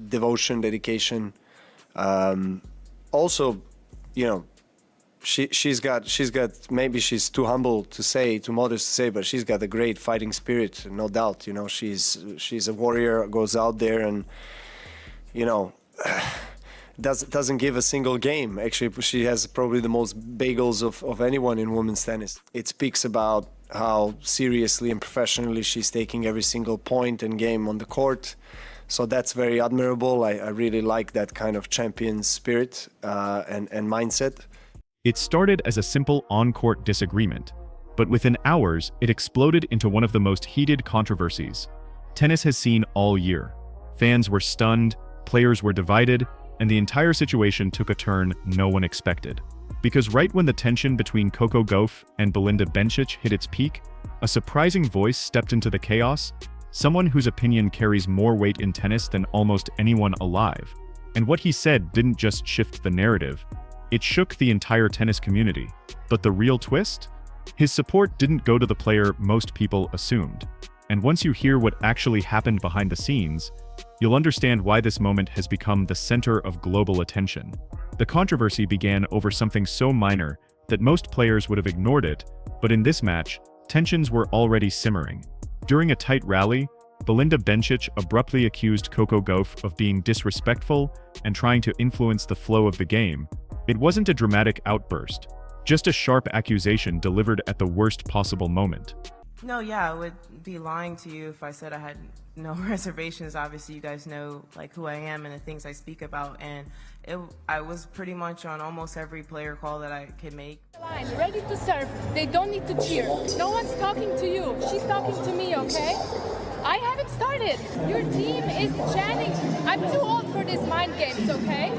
devotion, dedication. Also, you know, she's got maybe she's too humble to say, too modest to say, but she's got a great fighting spirit, no doubt. She's a warrior, goes out there and doesn't give a single game. Actually, she has probably the most bagels of anyone in women's tennis. It speaks about how seriously and professionally she's taking every single point and game on the court. So that's very admirable. I really like that kind of champion spirit and mindset. It started as a simple on-court disagreement, but within hours, it exploded into one of the most heated controversies tennis has seen all year. Fans were stunned, players were divided, and the entire situation took a turn no one expected. Because right when the tension between Coco Gauff and Belinda Bencic hit its peak, a surprising voice stepped into the chaos, someone whose opinion carries more weight in tennis than almost anyone alive. And what he said didn't just shift the narrative, it shook the entire tennis community. But the real twist? His support didn't go to the player most people assumed. And once you hear what actually happened behind the scenes, you'll understand why this moment has become the center of global attention. The controversy began over something so minor that most players would have ignored it, but in this match, tensions were already simmering. During a tight rally, Belinda Bencic abruptly accused Coco Gauff of being disrespectful and trying to influence the flow of the game. It wasn't a dramatic outburst, just a sharp accusation delivered at the worst possible moment. No, yeah, I would be lying to you if I said I had no reservations. Obviously, you guys know who I am and the things I speak about, and I was pretty much on almost every player call that I could make. Fine, ready to serve. They don't need to cheer. No one's talking to you. She's talking to me, okay? I haven't started. Your team is chanting. I'm too old for these mind games, okay?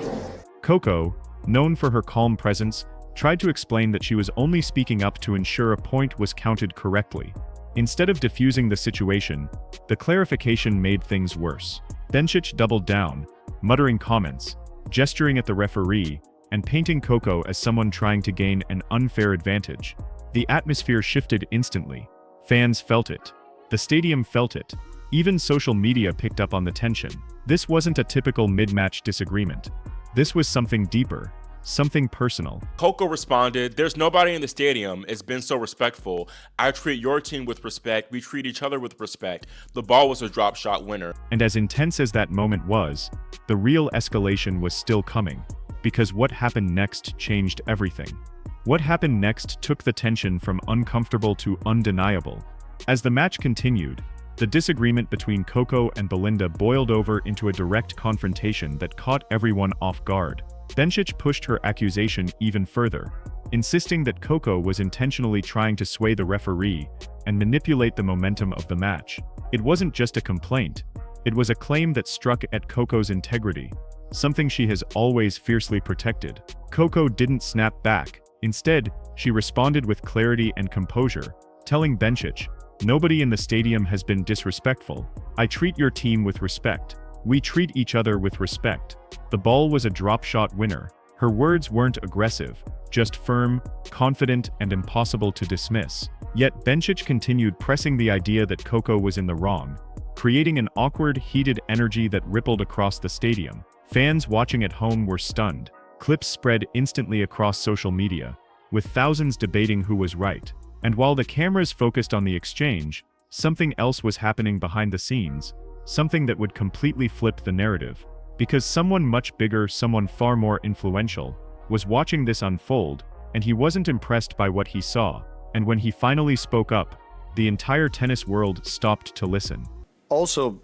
Coco, known for her calm presence, tried to explain that she was only speaking up to ensure a point was counted correctly. Instead of diffusing the situation, the clarification made things worse. Bencic doubled down, muttering comments, gesturing at the referee, and painting Coco as someone trying to gain an unfair advantage. The atmosphere shifted instantly. Fans felt it. The stadium felt it. Even social media picked up on the tension. This wasn't a typical mid-match disagreement. This was something deeper. Something personal. Coco responded, "There's nobody in the stadium. It's been so respectful. I treat your team with respect. We treat each other with respect. The ball was a drop shot winner." And as intense as that moment was, the real escalation was still coming. Because what happened next changed everything. What happened next took the tension from uncomfortable to undeniable. As the match continued, the disagreement between Coco and Belinda boiled over into a direct confrontation that caught everyone off guard. Bencic pushed her accusation even further, insisting that Coco was intentionally trying to sway the referee and manipulate the momentum of the match. It wasn't just a complaint, it was a claim that struck at Coco's integrity, something she has always fiercely protected. Coco didn't snap back. Instead, she responded with clarity and composure, telling Bencic, "Nobody in the stadium has been disrespectful. I treat your team with respect. We treat each other with respect." The ball was a drop shot winner. Her words weren't aggressive, just firm, confident, and impossible to dismiss. Yet Bencic continued pressing the idea that Coco was in the wrong, creating an awkward, heated energy that rippled across the stadium. Fans watching at home were stunned. Clips spread instantly across social media, with thousands debating who was right. And while the cameras focused on the exchange, something else was happening behind the scenes, something that would completely flip the narrative. Because someone much bigger, someone far more influential, was watching this unfold, and he wasn't impressed by what he saw. And when he finally spoke up, the entire tennis world stopped to listen. Also,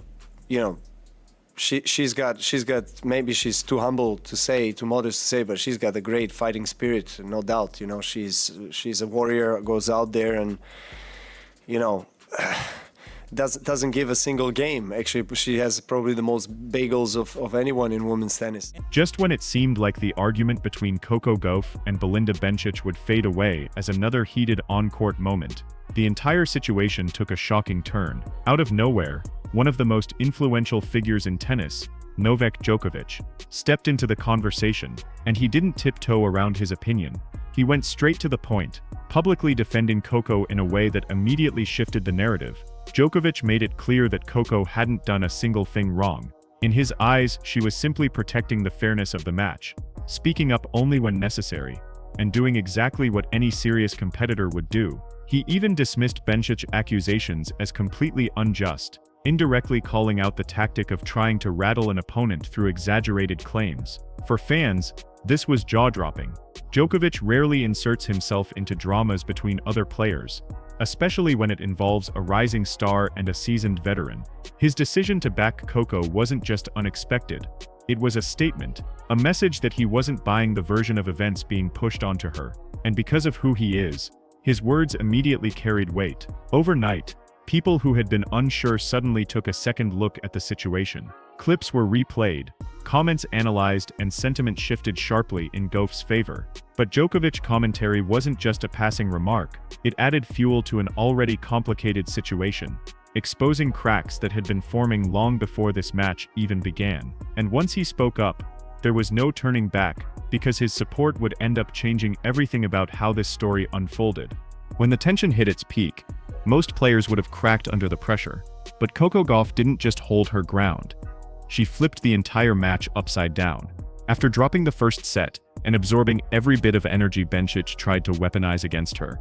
she's got maybe she's too humble to say, too modest to say, but she's got a great fighting spirit, no doubt. She's a warrior, goes out there and doesn't give a single game. Actually, she has probably the most bagels of anyone in women's tennis. Just when it seemed like the argument between Coco Gauff and Belinda Bencic would fade away as another heated on-court moment, the entire situation took a shocking turn. Out of nowhere, one of the most influential figures in tennis, Novak Djokovic, stepped into the conversation, and he didn't tiptoe around his opinion. He went straight to the point, publicly defending Coco in a way that immediately shifted the narrative. Djokovic made it clear that Coco hadn't done a single thing wrong. In his eyes, she was simply protecting the fairness of the match, speaking up only when necessary, and doing exactly what any serious competitor would do. He even dismissed Bencic's accusations as completely unjust, indirectly calling out the tactic of trying to rattle an opponent through exaggerated claims. For fans, this was jaw-dropping. Djokovic rarely inserts himself into dramas between other players, especially when it involves a rising star and a seasoned veteran. His decision to back Coco wasn't just unexpected, it was a statement, a message that he wasn't buying the version of events being pushed onto her. And because of who he is, his words immediately carried weight. Overnight, people who had been unsure suddenly took a second look at the situation. Clips were replayed, comments analyzed, and sentiment shifted sharply in Gauff's favor. But Djokovic's commentary wasn't just a passing remark, it added fuel to an already complicated situation, exposing cracks that had been forming long before this match even began. And once he spoke up, there was no turning back, because his support would end up changing everything about how this story unfolded. When the tension hit its peak, most players would have cracked under the pressure. But Coco Gauff didn't just hold her ground. She flipped the entire match upside down. After dropping the first set and absorbing every bit of energy Bencic tried to weaponize against her,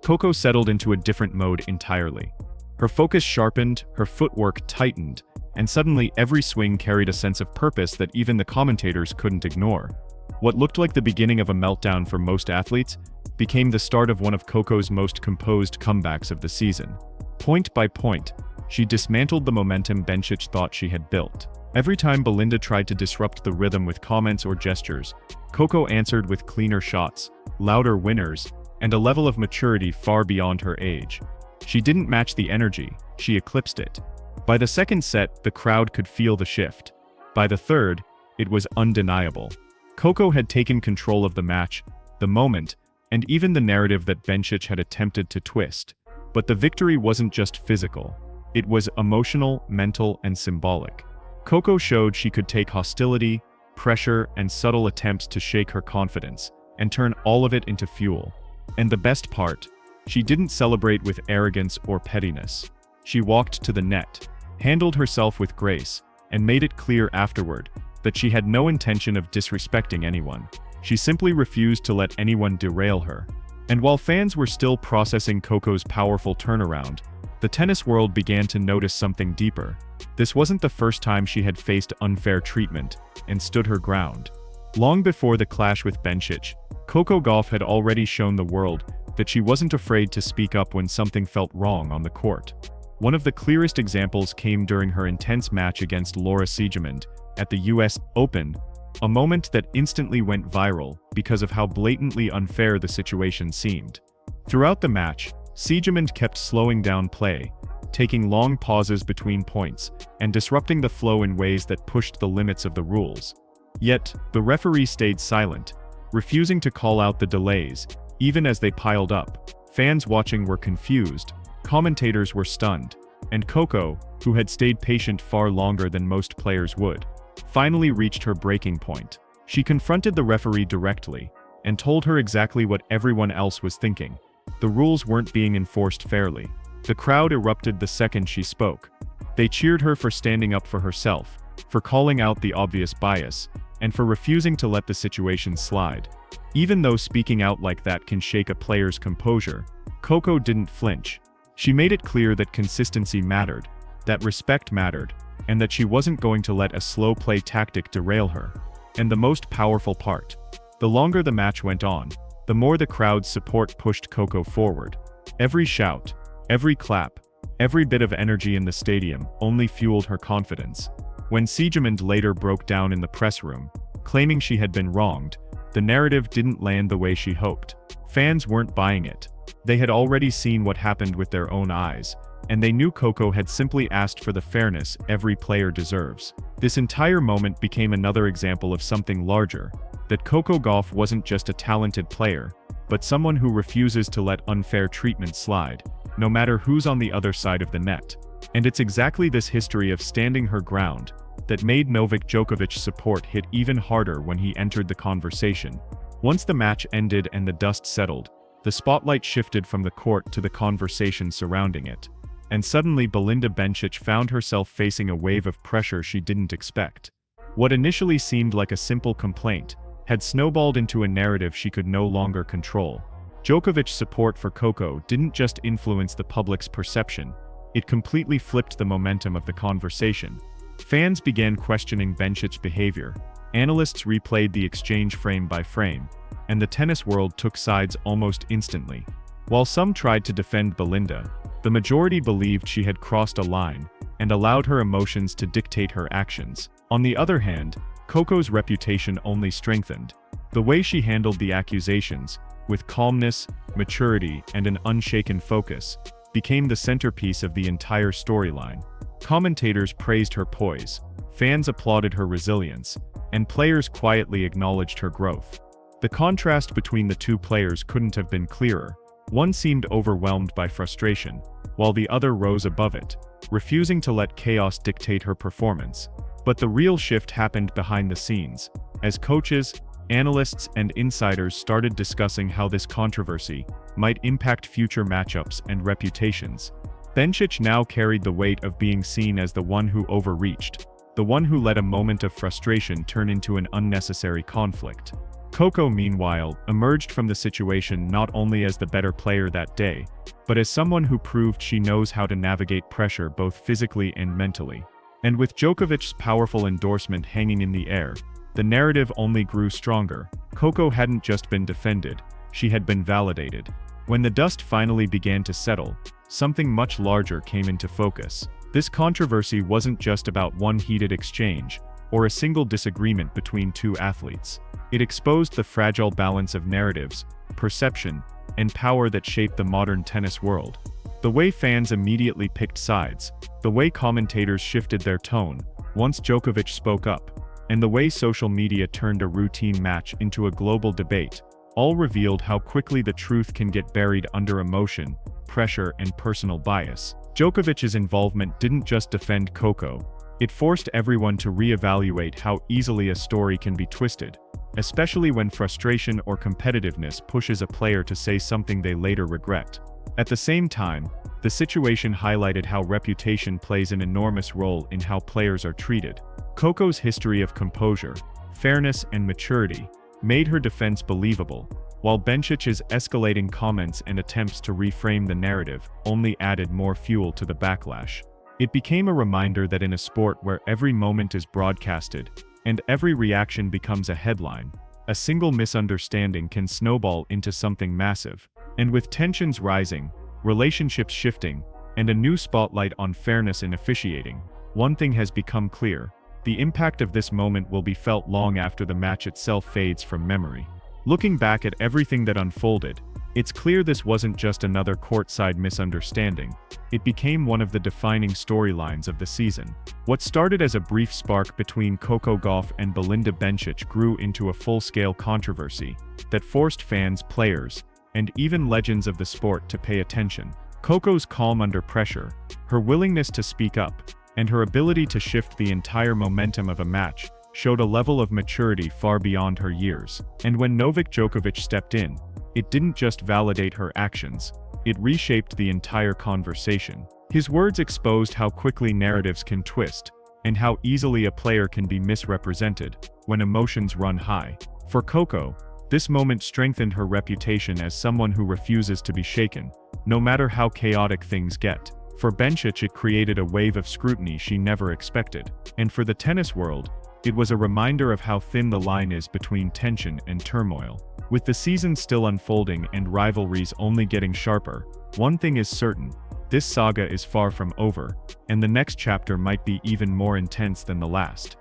Coco settled into a different mode entirely. Her focus sharpened, her footwork tightened, and suddenly every swing carried a sense of purpose that even the commentators couldn't ignore. What looked like the beginning of a meltdown for most athletes became the start of one of Coco's most composed comebacks of the season. Point by point, she dismantled the momentum Bencic thought she had built. Every time Belinda tried to disrupt the rhythm with comments or gestures, Coco answered with cleaner shots, louder winners, and a level of maturity far beyond her age. She didn't match the energy, she eclipsed it. By the second set, the crowd could feel the shift. By the third, it was undeniable. Coco had taken control of the match, the moment, and even the narrative that Bencic had attempted to twist. But the victory wasn't just physical. It was emotional, mental, and symbolic. Coco showed she could take hostility, pressure, and subtle attempts to shake her confidence, and turn all of it into fuel. And the best part, she didn't celebrate with arrogance or pettiness. She walked to the net, handled herself with grace, and made it clear afterward that she had no intention of disrespecting anyone. She simply refused to let anyone derail her. And while fans were still processing Coco's powerful turnaround, the tennis world began to notice something deeper. This wasn't the first time she had faced unfair treatment and stood her ground. Long before the clash with Bencic, Coco Gauff had already shown the world that she wasn't afraid to speak up when something felt wrong on the court. One of the clearest examples came during her intense match against Laura Siegemund at the US Open, a moment that instantly went viral because of how blatantly unfair the situation seemed. Throughout the match, Siegemund kept slowing down play, taking long pauses between points, and disrupting the flow in ways that pushed the limits of the rules. Yet, the referee stayed silent, refusing to call out the delays, even as they piled up. Fans watching were confused, commentators were stunned, and Coco, who had stayed patient far longer than most players would, finally reached her breaking point. She confronted the referee directly, and told her exactly what everyone else was thinking. The rules weren't being enforced fairly. The crowd erupted the second she spoke. They cheered her for standing up for herself, for calling out the obvious bias, and for refusing to let the situation slide. Even though speaking out like that can shake a player's composure, Coco didn't flinch. She made it clear that consistency mattered, that respect mattered, and that she wasn't going to let a slow play tactic derail her. And the most powerful part, the longer the match went on, the more the crowd's support pushed Coco forward. Every shout, every clap, every bit of energy in the stadium only fueled her confidence. When Siegemund later broke down in the press room, claiming she had been wronged, the narrative didn't land the way she hoped. Fans weren't buying it. They had already seen what happened with their own eyes, and they knew Coco had simply asked for the fairness every player deserves. This entire moment became another example of something larger, that Coco Gauff wasn't just a talented player, but someone who refuses to let unfair treatment slide, no matter who's on the other side of the net. And it's exactly this history of standing her ground that made Novak Djokovic's support hit even harder when he entered the conversation. Once the match ended and the dust settled, the spotlight shifted from the court to the conversation surrounding it. and suddenly Belinda Bencic found herself facing a wave of pressure she didn't expect. What initially seemed like a simple complaint had snowballed into a narrative she could no longer control. Djokovic's support for Coco didn't just influence the public's perception, it completely flipped the momentum of the conversation. Fans began questioning Bencic's behavior, analysts replayed the exchange frame by frame, and the tennis world took sides almost instantly. While some tried to defend Belinda, the majority believed she had crossed a line and allowed her emotions to dictate her actions. On the other hand, Coco's reputation only strengthened. The way she handled the accusations, with calmness, maturity, and an unshaken focus, became the centerpiece of the entire storyline. Commentators praised her poise, fans applauded her resilience, and players quietly acknowledged her growth. The contrast between the two players couldn't have been clearer. One seemed overwhelmed by frustration, while the other rose above it, refusing to let chaos dictate her performance. But the real shift happened behind the scenes, as coaches, analysts, and insiders started discussing how this controversy might impact future matchups and reputations. Bencic now carried the weight of being seen as the one who overreached, the one who let a moment of frustration turn into an unnecessary conflict. Coco, meanwhile, emerged from the situation not only as the better player that day, but as someone who proved she knows how to navigate pressure both physically and mentally. And with Djokovic's powerful endorsement hanging in the air, the narrative only grew stronger. Coco hadn't just been defended, she had been validated. When the dust finally began to settle, something much larger came into focus. This controversy wasn't just about one heated exchange, or a single disagreement between two athletes. It exposed the fragile balance of narratives, perception, and power that shaped the modern tennis world. The way fans immediately picked sides, the way commentators shifted their tone once Djokovic spoke up, and the way social media turned a routine match into a global debate, all revealed how quickly the truth can get buried under emotion, pressure, and personal bias. Djokovic's involvement didn't just defend Coco, it forced everyone to reevaluate how easily a story can be twisted, especially when frustration or competitiveness pushes a player to say something they later regret. At the same time, the situation highlighted how reputation plays an enormous role in how players are treated. Coco's history of composure, fairness, and maturity made her defense believable, while Bencic's escalating comments and attempts to reframe the narrative only added more fuel to the backlash. It became a reminder that in a sport where every moment is broadcasted, and every reaction becomes a headline, a single misunderstanding can snowball into something massive. And with tensions rising, relationships shifting, and a new spotlight on fairness in officiating, one thing has become clear: the impact of this moment will be felt long after the match itself fades from memory. Looking back at everything that unfolded, it's clear this wasn't just another courtside misunderstanding, it became one of the defining storylines of the season. What started as a brief spark between Coco Gauff and Belinda Bencic grew into a full-scale controversy that forced fans, players, and even legends of the sport to pay attention. Coco's calm under pressure, her willingness to speak up, and her ability to shift the entire momentum of a match showed a level of maturity far beyond her years. And when Novak Djokovic stepped in, it didn't just validate her actions, it reshaped the entire conversation. His words exposed how quickly narratives can twist, and how easily a player can be misrepresented when emotions run high. For Coco, this moment strengthened her reputation as someone who refuses to be shaken, no matter how chaotic things get. For Bencic, it created a wave of scrutiny she never expected. And for the tennis world, it was a reminder of how thin the line is between tension and turmoil. With the season still unfolding and rivalries only getting sharper, one thing is certain: this saga is far from over, and the next chapter might be even more intense than the last.